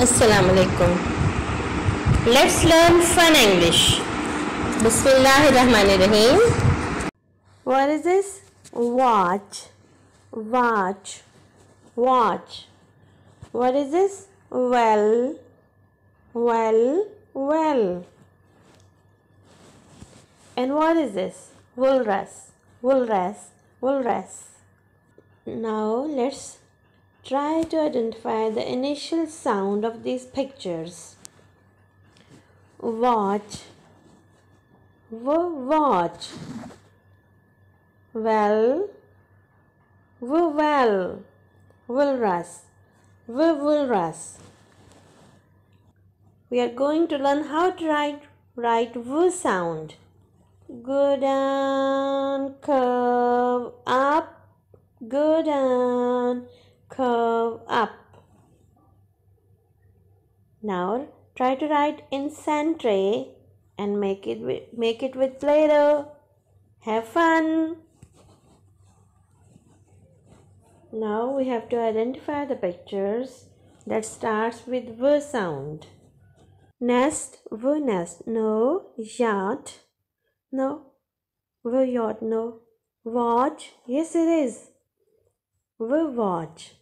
Assalamu alaikum. Let's learn fun English. Bismillahirrahmanirrahim. What is this? Watch, watch, watch. What is this? Well, well, well. And what is this? Walrus, walrus, walrus. Now let's try to identify the initial sound of these pictures. Watch, watch. Well, well. Walrus, walrus. We are going to learn how to write V sound. Go down, curve up, go down, curve up. Now try to write in centre and make it with Play-Doh. Have fun. Now we have to identify the pictures that starts with V sound. Nest, V nest, no. Yacht, no. V yacht, no. Watch, yes it is. V watch.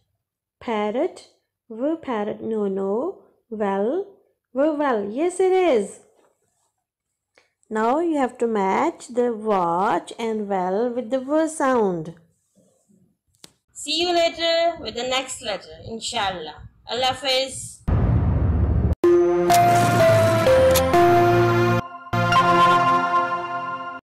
Parrot, V parrot, no. Well, V well, yes it is. Now you have to match the watch and well with the V sound. See you later with the next letter, inshallah. Allah Hafiz.